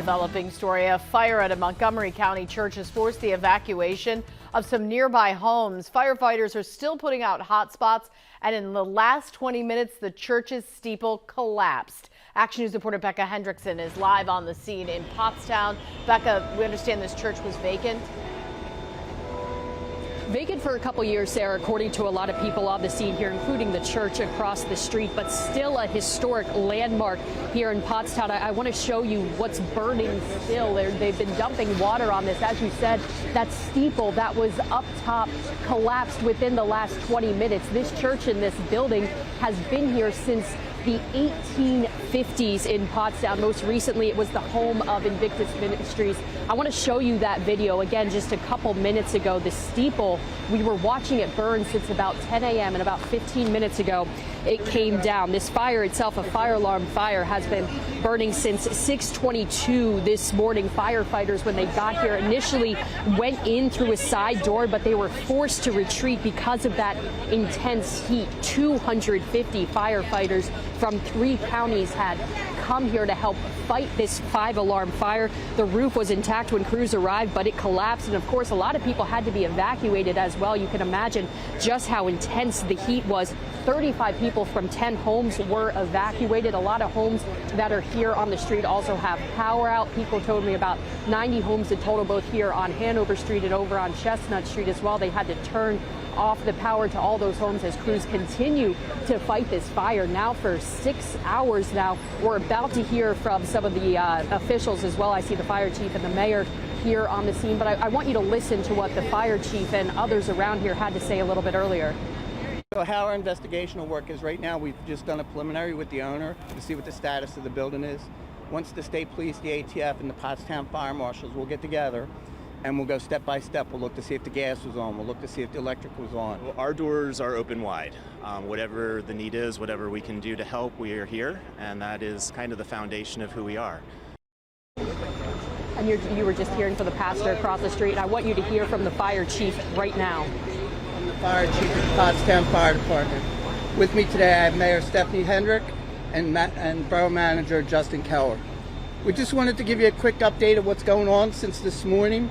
Developing story. A fire at a Montgomery County church has forced the evacuation of some nearby homes. Firefighters are still putting out hot spots, and in the last 20 minutes, the church's steeple collapsed. Action News reporter Becca Hendrickson is live on the scene in Pottstown. Becca, we understand this church was vacant. Vacant for a couple years, Sarah, according to a lot of people on the scene here, including the church across the street, but still a historic landmark here in Pottstown. I want to show you what's burning still. They've been dumping water on this. As you said, that steeple that was up top collapsed within the last 20 minutes. This church in this building has been here since the 1850s in Pottstown. Most recently, it was the home of Invictus Ministries. I want to show you that video again just a couple minutes ago. The steeple, we were watching it burn since about 10 a.m. and about 15 minutes ago, it came down. This fire itself, a fire alarm fire, has been burning since 6:22 this morning. Firefighters, when they got here, initially went in through a side door, but they were forced to retreat because of that intense heat. 250 firefighters from 3 counties had come here to help fight this 5-alarm fire. The roof was intact when crews arrived, but it collapsed. And of course, a lot of people had to be evacuated as well. You can imagine just how intense the heat was. 35 people from 10 homes were evacuated. A lot of homes that are here on the street also have power out. People told me about 90 homes in total, both here on Hanover Street and over on Chestnut Street as well. They had to turn off the power to all those homes as crews continue to fight this fire now for 6 hours now. We're about to hear from some of the officials as well. I see the fire chief and the mayor here on the scene, but I want you to listen to what the fire chief and others around here had to say a little bit earlier. So how our investigational work is right now, we've just done a preliminary with the owner to see what the status of the building is. Once the state police, the ATF, and the Pottstown fire marshals will get together, and we'll go step by step. We'll look to see if the gas was on. We'll look to see if the electric was on. Our doors are open wide. Whatever the need is, whatever we can do to help, we are here, and that is kind of the foundation of who we are. And you were just hearing from the pastor across the street. I want you to hear from the fire chief right now. I'm the fire chief of the Pottstown Fire Department. With me today, I have Mayor Stephanie Hendrick and Borough Manager Justin Keller. We just wanted to give you a quick update of what's going on since this morning.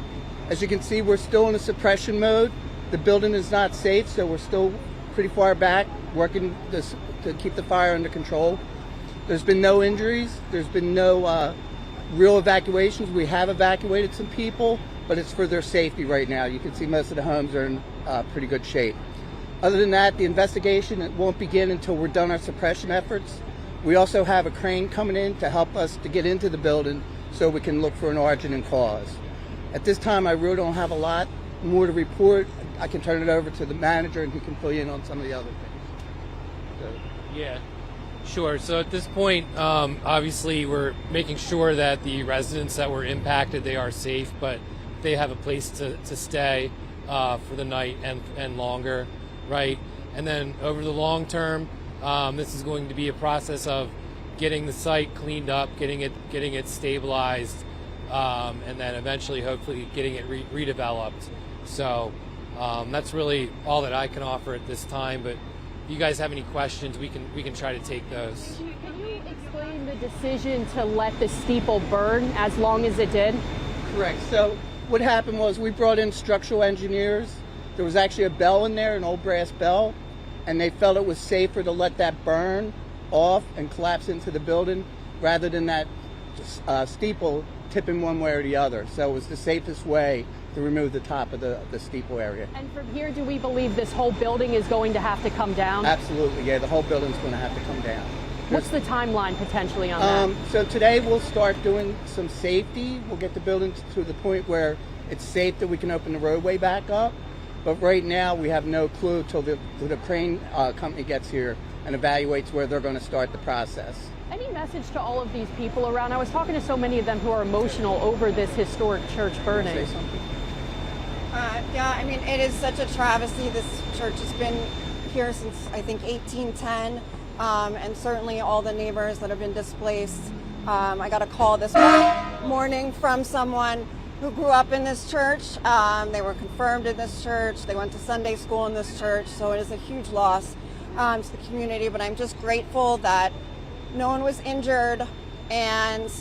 As you can see, we're still in a suppression mode. The building is not safe, so we're still pretty far back working to keep the fire under control. There's been no injuries. There's been no real evacuations. We have evacuated some people, but it's for their safety right now. You can see most of the homes are in pretty good shape. Other than that, the investigation won't begin until we're done our suppression efforts. We also have a crane coming in to help us to get into the building so we can look for an origin and cause. At this time, I really don't have a lot more to report. I can turn it over to the manager and he can fill you in on some of the other things. Yeah, sure. So at this point, obviously we're making sure that the residents that were impacted, they are safe, but they have a place to stay for the night and longer, right? And then over the long term, this is going to be a process of getting the site cleaned up, getting it stabilized, and then eventually, hopefully, getting it redeveloped. So that's really all that I can offer at this time. But if you guys have any questions, we can try to take those. Can you explain the decision to let the steeple burn as long as it did? Correct. So what happened was we brought in structural engineers. There was actually a bell in there, an old brass bell, and they felt it was safer to let that burn off and collapse into the building rather than that steeple tipping one way or the other. So it was the safest way to remove the top of the steeple area. And from here, do we believe this whole building is going to have to come down? Absolutely, yeah. The whole building's going to have to come down. What's the timeline potentially on that? So today we'll start doing some safety. We'll get the building to the point where it's safe that we can open the roadway back up. But right now we have no clue till the crane company gets here and evaluates where they're going to start the process. Any message to all of these people around? I was talking to so many of them who are emotional over this historic church burning. Say something? Yeah, I mean, it is such a travesty. This church has been here since, I think, 1810, and certainly all the neighbors that have been displaced. I got a call this morning from someone who grew up in this church. They were confirmed in this church. They went to Sunday school in this church, so it is a huge loss to the community, but I'm just grateful that no one was injured, and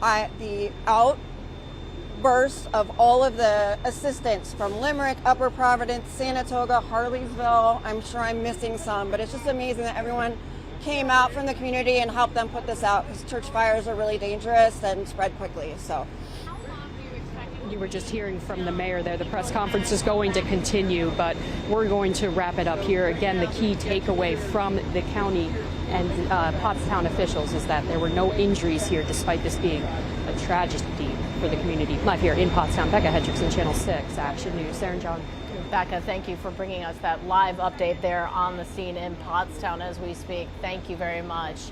The outburst of all of the assistants from Limerick, Upper Providence, Sanatoga, Harleysville. I'm sure I'm missing some, but it's just amazing that everyone came out from the community and helped them put this out, because church fires are really dangerous and spread quickly. So. You were just hearing from the mayor there. The press conference is going to continue, but we're going to wrap it up here. Again, the key takeaway from the county and Pottstown officials is that there were no injuries here, despite this being a tragedy for the community. Live here in Pottstown, Becca Hendrickson, Channel 6 Action News. Sarah and John. Becca, thank you for bringing us that live update there on the scene in Pottstown as we speak. Thank you very much.